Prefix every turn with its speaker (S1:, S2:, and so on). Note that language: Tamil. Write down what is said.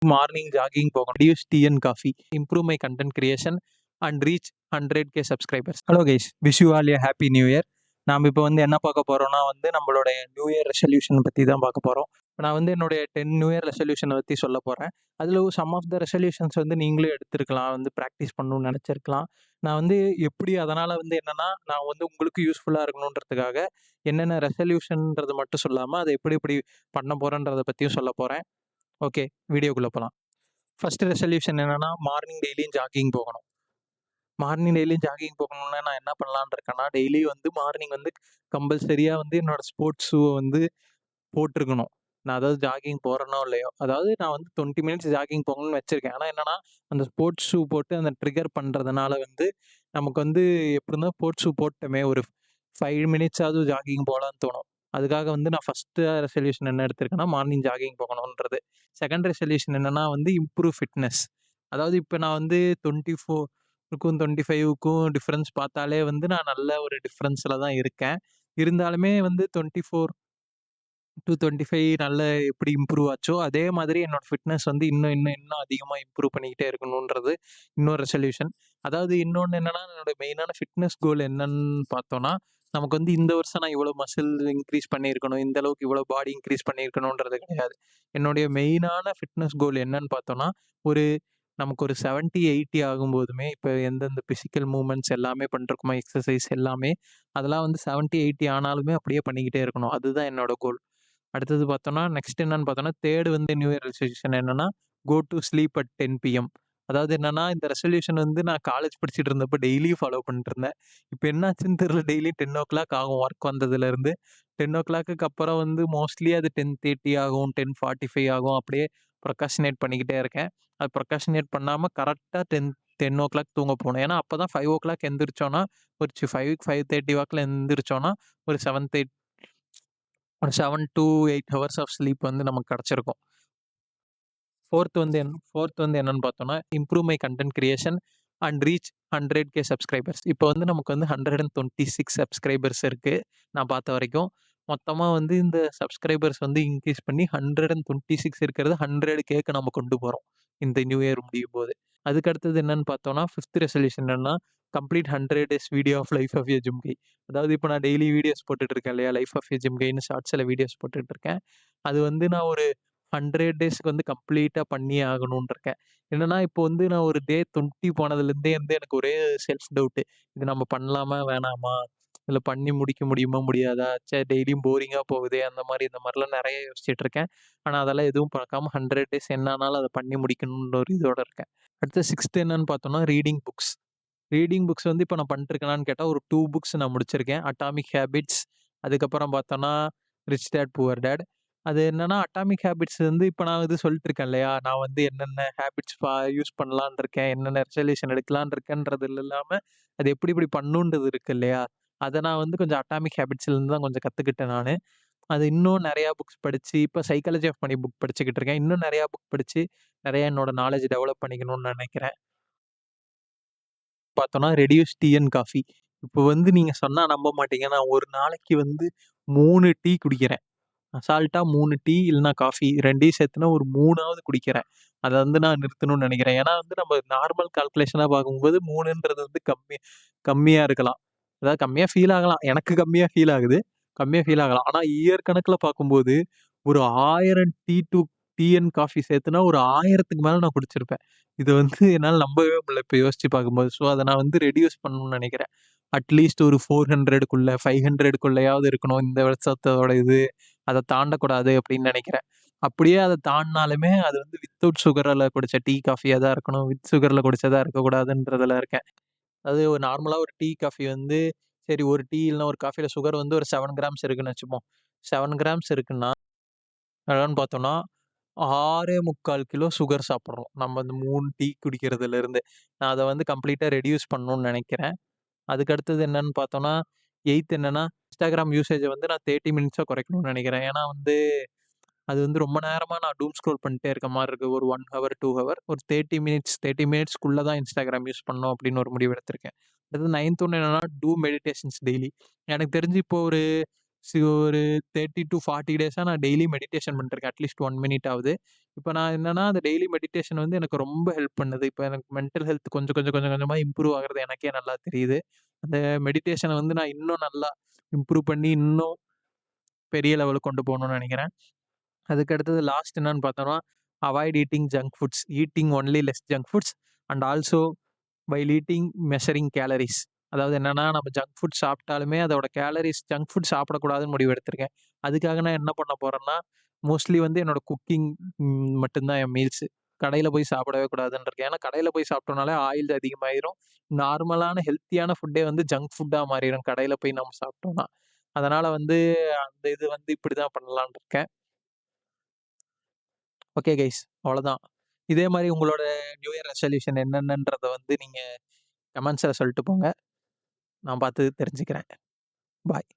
S1: மார்னிங் ஜாகிங் போகணும். Reduce tea and coffee. Improve my content creation and reach 100K subscribers. Hello guys, wish you all A happy new year. நாம் இப்போ வந்து என்ன பார்க்க போகிறோம்னா வந்து நம்மளுடைய நியூ இயர் ரெசல்யூஷன் பற்றி தான் பார்க்க போகிறோம். நான் வந்து என்னுடைய 10 நியூ இயர் ரெசல்யூஷனை பற்றி சொல்ல போகிறேன். அதில் சம் ஆஃப் த ரெசல்யூஷன்ஸ் வந்து நீங்களும் எடுத்துருக்கலாம், வந்து ப்ராக்டிஸ் பண்ணணும்னு நினச்சிருக்கலாம். நான் வந்து எப்படி அதனால் வந்து என்னென்னா, நான் வந்து உங்களுக்கு யூஸ்ஃபுல்லாக இருக்கணுன்றதுக்காக என்னென்ன ரெசல்யூஷன்ன்றது மட்டும் சொல்லாமல் அதை எப்படி எப்படி பண்ண போகிறேன்றதை பற்றியும் சொல்ல போகிறேன். ஓகே, வீடியோக்குள்ளே போகலாம். ஃபர்ஸ்ட் ரெசல்யூஷன் என்னென்னா, மார்னிங் டெய்லியும் ஜாகிங் போகணும். மார்னிங் டெய்லியும் ஜாகிங் போகணும்னா நான் என்ன பண்ணலான்னு இருக்கேன்னா, டெய்லி வந்து மார்னிங் வந்து கம்பல்சரியாக வந்து என்னோட ஸ்போர்ட்ஸ் ஷூவை வந்து போட்டிருக்கணும். நான் அதாவது ஜாகிங் போகிறேனோ இல்லையோ, அதாவது நான் வந்து 20 மினிட்ஸ் ஜாகிங் போகணும்னு வச்சுருக்கேன். ஆனால் என்னென்னா, அந்த ஸ்போர்ட்ஸ் ஷூ போட்டு அந்த ட்ரிகர் பண்ணுறதுனால வந்து நமக்கு வந்து எப்படி இருந்தால் ஸ்போர்ட்ஸ் ஷூ போட்டோமே ஒரு 5 மினிட்ஸாவது ஜாகிங் போகலான்னு தோணும். அதுக்காக வந்து நான் ஃபஸ்ட்டு ரெசல்யூஷன் என்ன எடுத்திருக்கேன்னா, மார்னிங் ஜாகிங் போகணுன்றது. செகண்ட் ரெசல்யூஷன் என்னென்னா வந்து இம்ப்ரூவ் ஃபிட்னஸ். அதாவது இப்போ நான் வந்து 24க்கும் 25க்கும் டிஃப்ரென்ஸ் பார்த்தாலே வந்து நான் நல்ல ஒரு டிஃப்ரென்ஸில் தான் இருக்கேன். இருந்தாலுமே வந்து 24 to 25 நல்ல எப்படி இம்ப்ரூவ் ஆச்சோ, அதே மாதிரி என்னோட ஃபிட்னஸ் வந்து இன்னும் இன்னும் இன்னும் அதிகமா இம்ப்ரூவ் பண்ணிக்கிட்டே இருக்கணுன்றது இன்னொரு ரெசல்யூஷன். அதாவது இன்னொன்னு என்னன்னா, என்னோட மெயினான ஃபிட்னஸ் கோல் என்னன்னு பார்த்தோம்னா, நமக்கு வந்து இந்த வருஷம் நான் இவ்வளோ மசில் இன்க்ரீஸ் பண்ணியிருக்கணும், இந்த அளவுக்கு இவ்வளோ பாடி இன்க்ரீஸ் பண்ணியிருக்கணுன்றது கிடையாது. என்னுடைய மெயினான ஃபிட்னஸ் கோல் என்னன்னு பார்த்தோம்னா, ஒரு நமக்கு ஒரு 70, 80 ஆகும்போதுமே, இப்ப எந்தெந்த பிசிக்கல் மூவ்மெண்ட்ஸ் எல்லாமே பண்ணிருக்கோமோ, எக்ஸர்சைஸ் எல்லாமே, அதெல்லாம் வந்து 70, 80 ஆனாலுமே அப்படியே பண்ணிக்கிட்டே இருக்கணும். அதுதான் என்னோட கோல். அடுத்தது பார்த்தோம்னா, நெக்ஸ்ட் என்னன்னு பார்த்தோம்னா, 3 வந்து நியூ இயர் ரெசல்யூஷன் என்னன்னா, கோ டூ ஸ்லீப் அட் 10 பிஎம். அதாவது என்னன்னா, இந்த ரெசல்யூஷன் வந்து நான் காலேஜ் படிச்சுட்டு இருந்தப்ப டெய்லியும் ஃபாலோ பண்ணிட்டு இருந்தேன். இப்ப என்னாச்சுன்னு தெரியல, டெய்லி 10:00 ஆகும் ஒர்க் வந்ததுலேருந்து. 10:00க்கு அப்புறம் வந்து மோஸ்ட்லி அது 10:30 ஆகும், 10:45 ஆகும். அப்படியே ப்ரொக்ராஸ்டினேட் பண்ணிக்கிட்டே இருக்கேன். அது ப்ரொக்ராஸ்டினேட் பண்ணாம கரெக்ட்டா 10:00 தூங்க போணும். ஏன்னா, அப்பதான் 5:00 எந்திரிச்சோம்னா, ஒரு 5, 5:30 வாக்குல எந்திரிச்சோம்னா, ஒரு 7 டூ 8 ஹவர்ஸ் ஆஃப் ஸ்லீப் வந்து நமக்கு கிடைச்சிருக்கும். ஃபோர்த் வந்து என்னன்னு பார்த்தோம்னா, improve my content creation and reach 100K subscribers. இப்போ வந்து நமக்கு வந்து 126 சப்ஸ்கிரைபர்ஸ் இருக்கு, நான் பார்த்த வரைக்கும். மொத்தமா வந்து இந்த சப்ஸ்கிரைபர்ஸ் வந்து இன்க்ரீஸ் பண்ணி 126 இருக்கிறது 100Kக்கு நம்ம கொண்டு போறோம், இந்த நியூ இயர் முடியும்போது. அதுக்கு அடுத்தது என்னன்னு பார்த்தோம்னா, 5த் ரெசல்யூஷன் என்னன்னா, complete 100 days video of life of a gym guy. அதாவது இப்போ நான் டெய்லி வீடியோஸ் போட்டுட்டு இருக்கேன் இல்லையா? லைஃப் ஆஃப் எ ஜிம் கைன்னு ஷார்ட்ஸ்ல வீடியோஸ் போட்டுட்டு இருக்கேன். அது வந்து நான் ஒரு 100 டேஸ்க்கு வந்து கம்ப்ளீட்டா பண்ணியே ஆகணும்னு இருக்கேன். என்னன்னா, இப்போ வந்து நான் ஒரு டே 20 போனதுலேருந்தே வந்து எனக்கு ஒரே செல்ஃப் டவுட்டு. இது நம்ம பண்ணலாமா? வேணாமா? இல்ல பண்ணி முடிக்க முடியுமா? முடியாதா? டெய்லியும் போரிங்கா போகுதே! இந்த மாரிலாம் நெறைய யோசிச்சுட்டு இருக்கேன். ஆனா அதெல்லாம் எதுவும் பார்க்காம 100 டேஸ் என்ன ஆனாலும் அத பண்ணி முடிக்கணும்னு ஒரு இதோட இருக்கேன். அடுத்து 6த் என்னன்னு பார்த்தோம்னா, ரீடிங் புக்ஸ். ரீடிங் புக்ஸ் வந்து இப்ப நான் பண்ணிட்டுருக்கேனான்னு கேட்டா, ஒரு 2 புக்ஸ் நான் முடிச்சிருக்கேன். அட்டாமிக் ஹேபிட்ஸ், அதுக்கப்புறம் பார்த்தோம்னா, ரிச் டாட் புவர் டாட். அது என்னன்னா, அட்டாமிக் ஹேபிட்ஸ் வந்து இப்ப நான் வந்து சொல்லிட்டு இருக்கேன் இல்லையா? நான் வந்து என்னென்ன ஹேபிட்ஸ் யூஸ் பண்ணலான்னு இருக்கேன், என்னென்ன ரெசல்யூஷன் எடுக்கலான்னு இருக்கேன்றது இல்லாம, அது எப்படி எப்படி பண்ணணுன்றது இருக்கு இல்லையா? அத நான் வந்து கொஞ்சம் அட்டாமிக் ஹேபிட்ஸ்லேருந்து தான் கொஞ்சம் கத்துக்கிட்டேன் நானு. அது இன்னும் நெறையா புக்ஸ் படிச்சு, இப்ப சைக்காலஜி ஆஃப் மனி புக் படிச்சுக்கிட்டு இருக்கேன். இன்னும் நெறையா புக் படிச்சு, நெறையா என்னோட நாலேட்ஜ் டெவலப் பண்ணிக்கணும்னு நெனைக்கிறேன். பார்த்தோம்னா, ரெடியூஸ் டீ அண்ட் காஃபி. இப்போ வந்து நீங்க சொன்னா நம்ப மாட்டீங்க. நான் ஒரு நாளைக்கு வந்து 3 டீ குடிக்கிறேன். அசால்ட்டா 3 டீ இல்லன்னா காஃபி 2யும் சேர்த்துனா ஒரு 3வது குடிக்கிறேன். அத வந்து நான் நிறுத்தணும்னு நெனைக்கிறேன். ஏன்னா வந்து நம்ம நார்மல் கால்குலேஷனா பார்க்கும்போது 3ன்றது வந்து கம்மியா இருக்கலாம். அதாவது கம்மியா ஃபீல் ஆகலாம். எனக்கு கம்மியா ஃபீல் ஆகுது. கம்மியா ஃபீல் ஆகலாம். ஆனா இயர் கணக்குல பார்க்கும்போது, ஒரு 1000 டீ அண்ட் காஃபி சேர்த்துனா ஒரு 1000க்கு மேல நான் குடிச்சிருப்பேன். இது வந்து என்னால நம்பவே முடியல இப்ப யோசிச்சு பார்க்கும்போது. ஸோ அத நான் வந்து ரெடியூஸ் பண்ணணும்னு நெனைக்கிறேன். அட்லீஸ்ட் ஒரு 400க்குள்ள 500க்குள்ளயாவது இருக்கணும். இந்த வருஷத்தோட இது. அத தாண்டக்கூடாது அப்படின்னு நெனைக்கிறேன். அப்படியே அத தாண்டுனாலுமே அது வந்து வித்தவுட் சுகர்ல குடிச்ச டீ, காஃபியா தான் இருக்கணும். வித் சுகர்ல குடிச்சதா இருக்கக்கூடாதுன்றதுல இருக்கேன். அது ஒரு நார்மலா ஒரு டீ, காஃபி வந்து சரி ஒரு டீ இல்லன்னா ஒரு காஃபில சுகர் வந்து ஒரு 7 கிராம்ஸ் இருக்குன்னு வச்சுப்போம். 7 கிராம்ஸ் இருக்குன்னா, எவ்வளோன்னு பார்த்தோம்னா, 6.25 கிலோ சுகர் சாப்பிடுறோம். நம்ம இந்த 3 டீ குடிக்கிறதுலருந்து. நான் அத வந்து கம்ப்ளீட்டா ரெடியூஸ் பண்ணணும்னு நெனைக்கிறேன். அதுக்கு அடுத்தது என்னன்னு பார்த்தோம்னா, 8த் என்னன்னா, Instagram யூசேஜ வந்து நான் 30 மினிட்ஸா குறைக்கணும்னு நெனைக்கிறேன். ஏன்னா வந்து அது வந்து ரொம்ப நேரமா நான் டூம் ஸ்க்ரோல் பண்ணிட்டே இருக்க மாரி இருக்கு. ஒரு 1 ஹவர், 2 ஹவர். ஒரு 30 மினிட்ஸ்க்குள்ள தான் Instagram யூஸ் பண்ணணும் அப்படின்னு ஒரு முடிவு எடுத்திருக்கேன். அடுத்து 9த் ஒண்ணு என்னன்னா, டூ மெடிடேஷன்ஸ் டெய்லி. எனக்கு தெரிஞ்சு இப்போ ஒரு ஒரு 30 to 40 டேஸா நான் டெய்லி மெடிடேஷன் பண்ணிட்டுருக்கேன். அட்லீஸ்ட் 1 மினிட் ஆவது. இப்ப நான் என்னன்னா, அந்த டெய்லி மெடிடேஷன் வந்து எனக்கு ரொம்ப ஹெல்ப் பண்ணுது. இப்ப எனக்கு மென்டல் ஹெல்த் கொஞ்சம் கொஞ்சமா இம்ப்ரூவ் ஆகுறது எனக்கே நல்லா தெரியுது. அந்த மெடிடேஷன வந்து நான் இன்னும் நல்லா இம்ப்ரூவ் பண்ணி, இன்னும் பெரிய லெவலுக்கு கொண்டு போணும்னு நெனைக்கிறேன். அதுக்கு அடுத்தது லாஸ்ட் என்னன்னு பார்த்தோம்னா, avoid eating junk foods. Eating only less junk foods and also while eating measuring calories. அதாவது என்னன்னா, நம்ம ஜங்க் ஃபுட் சாப்பிட்டாலுமே அதோட கேலரீஸ் ஜங்க் ஃபுட் சாப்பிடக்கூடாதுன்னு முடிவு எடுத்திருக்கேன். அதுக்காக நான் என்ன பண்ண போறேன்னா, மோஸ்ட்லி வந்து என்னோட குக்கிங் மட்டும் தான் என் மீல்ஸு. கடையில போய் சாப்பிடவே கூடாதுன்னு இருக்கேன். ஏன்னா கடையில போய் சாப்பிட்டோம்னாலே ஆயில் அதிகமாயிரும். நார்மலான ஹெல்த்தியான ஃபுட்டே வந்து ஜங்க் ஃபுட்டா மாறிரும் கடையில போய் நம்ம சாப்பிட்டோம்னா. அதனால வந்து அந்த இது வந்து இப்படிதான் பண்ணலாம்னு இருக்கேன். ஓகே கைஸ், அவ்வளோதான். இதே மாரி உங்களோட நியூ இயர் ரெசல்யூஷன் என்னென்னன்றத வந்து நீங்க கமெண்ட்ஸ்ல சொல்லிட்டு போங்க. நான் பார்த்து தெரிஞ்சுக்கிறேன். பாய்.